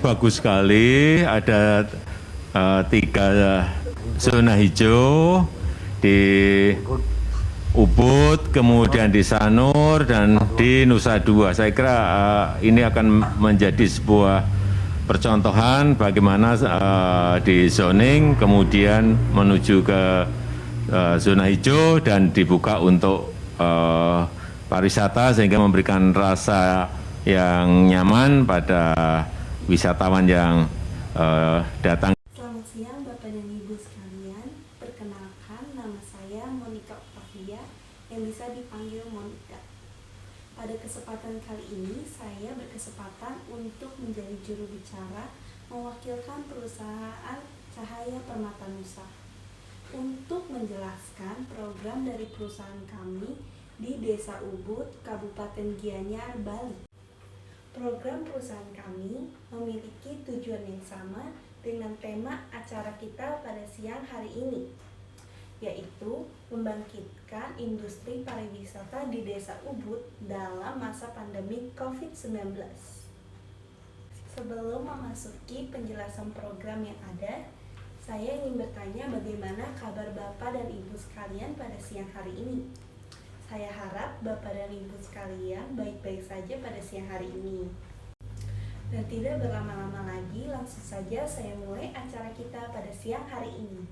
bagus sekali, ada 3 zona hijau di Ubud, kemudian di Sanur, dan di Nusa Dua. Saya kira ini akan menjadi sebuah percontohan bagaimana di zoning, kemudian menuju ke zona hijau dan dibuka untuk pariwisata sehingga memberikan rasa yang nyaman pada wisatawan yang datang. Selamat siang Bapak dan Ibu sekalian. Perkenalkan, nama saya Monica Octavia yang bisa dipanggil Monica. Pada kesempatan kali ini saya berkesempatan untuk menjadi juru bicara mewakilkan perusahaan Cahaya Permata Nusa untuk menjelaskan program dari perusahaan kami di Desa Ubud, Kabupaten Gianyar, Bali. Program perusahaan kami memiliki tujuan yang sama dengan tema acara kita pada siang hari ini, yaitu membangkitkan industri pariwisata di Desa Ubud dalam masa pandemi COVID-19. Sebelum memasuki penjelasan program yang ada, saya ingin bertanya bagaimana kabar Bapak dan Ibu sekalian pada siang hari ini. Saya harap Bapak dan Ibu sekalian baik-baik saja pada siang hari ini. Dan tidak berlama-lama lagi, langsung saja saya mulai acara kita pada siang hari ini.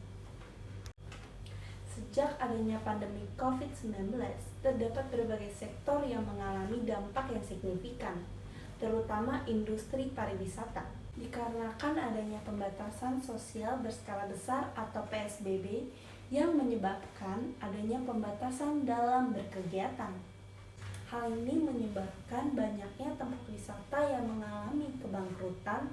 Sejak adanya pandemi COVID-19, terdapat berbagai sektor yang mengalami dampak yang signifikan, terutama industri pariwisata. Dikarenakan adanya pembatasan sosial berskala besar atau PSBB yang menyebabkan adanya pembatasan dalam berkegiatan. Hal ini menyebabkan banyaknya tempat wisata yang mengalami kebangkrutan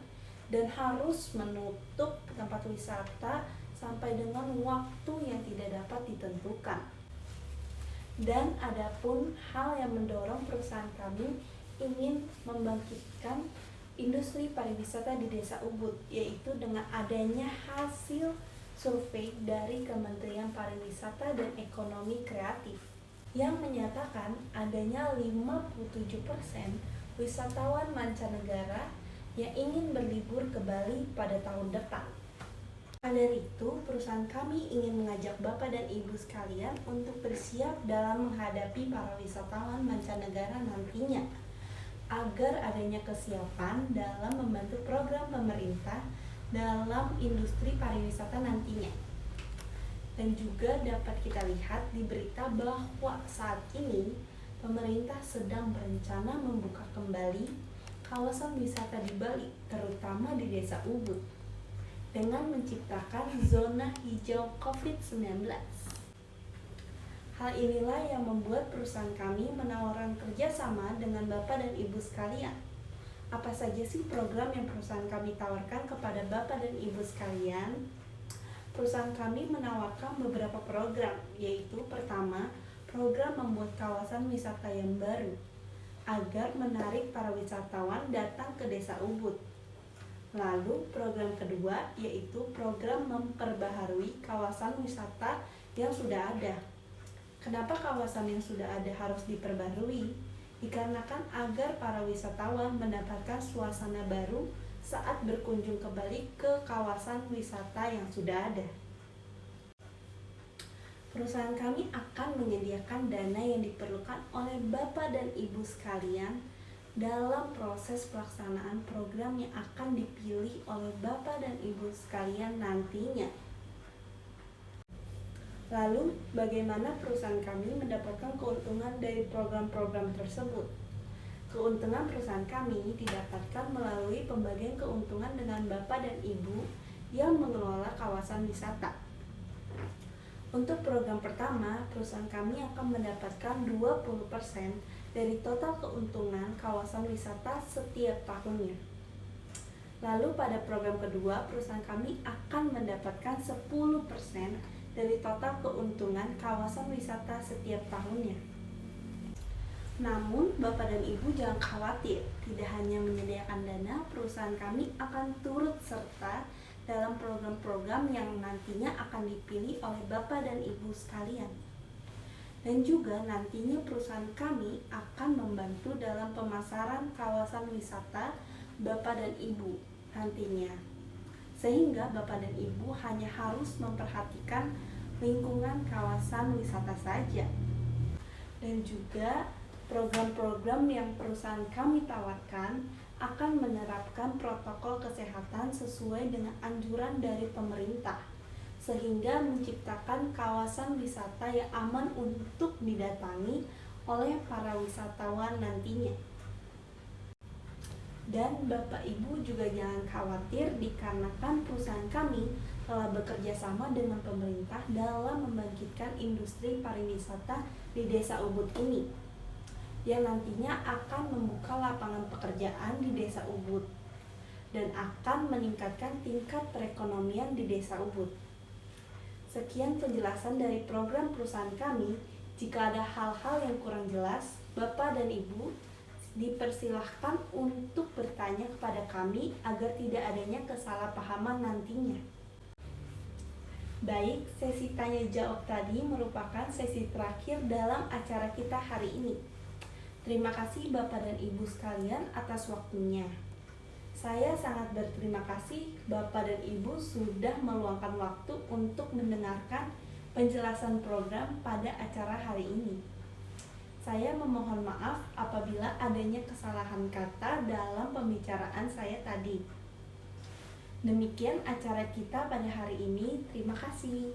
dan harus menutup tempat wisata sampai dengan waktu yang tidak dapat ditentukan. Dan adapun hal yang mendorong perusahaan kami ingin membangkitkan industri pariwisata di Desa Ubud, yaitu dengan adanya hasil survei dari Kementerian Pariwisata dan Ekonomi Kreatif yang menyatakan adanya 57% wisatawan mancanegara yang ingin berlibur ke Bali pada tahun depan. Pada itu, perusahaan kami ingin mengajak Bapak dan Ibu sekalian untuk bersiap dalam menghadapi para wisatawan mancanegara nantinya, agar adanya kesiapan dalam membantu program pemerintah dalam industri pariwisata nantinya. Dan juga dapat kita lihat di berita bahwa saat ini pemerintah sedang berencana membuka kembali kawasan wisata di Bali, terutama di Desa Ubud, dengan menciptakan zona hijau COVID-19. Hal inilah yang membuat perusahaan kami menawarkan kerjasama dengan Bapak dan Ibu sekalian. Apa saja sih program yang perusahaan kami tawarkan kepada Bapak dan Ibu sekalian? Perusahaan kami menawarkan beberapa program, yaitu pertama, program membuat kawasan wisata yang baru agar menarik para wisatawan datang ke Desa Ubud. Lalu program kedua yaitu program memperbaharui kawasan wisata yang sudah ada. Kenapa kawasan yang sudah ada harus diperbarui? Dikarenakan agar para wisatawan mendapatkan suasana baru saat berkunjung kembali ke kawasan wisata yang sudah ada. Perusahaan kami akan menyediakan dana yang diperlukan oleh Bapak dan Ibu sekalian dalam proses pelaksanaan program yang akan dipilih oleh Bapak dan Ibu sekalian nantinya. Lalu, bagaimana perusahaan kami mendapatkan keuntungan dari program-program tersebut? Keuntungan perusahaan kami didapatkan melalui pembagian keuntungan dengan Bapak dan Ibu yang mengelola kawasan wisata. Untuk program pertama, perusahaan kami akan mendapatkan 20% dari total keuntungan kawasan wisata setiap tahunnya. Lalu pada program kedua, perusahaan kami akan mendapatkan 10% dari total keuntungan kawasan wisata setiap tahunnya. Namun, Bapak dan Ibu jangan khawatir, tidak hanya menyediakan dana, perusahaan kami akan turut serta dalam program-program yang nantinya akan dipilih oleh Bapak dan Ibu sekalian. Dan juga nantinya perusahaan kami akan membantu dalam pemasaran kawasan wisata Bapak dan Ibu. nantinya. Sehingga Bapak dan Ibu hanya harus memperhatikan lingkungan kawasan wisata saja. Dan juga program-program yang perusahaan kami tawarkan akan menerapkan protokol kesehatan sesuai dengan anjuran dari pemerintah, sehingga menciptakan kawasan wisata yang aman untuk didatangi oleh para wisatawan nantinya. Dan Bapak Ibu juga jangan khawatir dikarenakan perusahaan kami telah bekerja sama dengan pemerintah dalam membangkitkan industri pariwisata di Desa Ubud ini, yang nantinya akan membuka lapangan pekerjaan di Desa Ubud dan akan meningkatkan tingkat perekonomian di Desa Ubud. Sekian penjelasan dari program perusahaan kami. Jika ada hal-hal yang kurang jelas, Bapak dan Ibu dipersilahkan untuk bertanya kepada kami agar tidak adanya kesalahpahaman nantinya. Baik, sesi tanya jawab tadi merupakan sesi terakhir dalam acara kita hari ini. Terima kasih Bapak dan Ibu sekalian atas waktunya. Saya sangat berterima kasih Bapak dan Ibu sudah meluangkan waktu untuk mendengarkan penjelasan program pada acara hari ini. Saya memohon maaf apabila adanya kesalahan kata dalam pembicaraan saya tadi. Demikian acara kita pada hari ini. Terima kasih.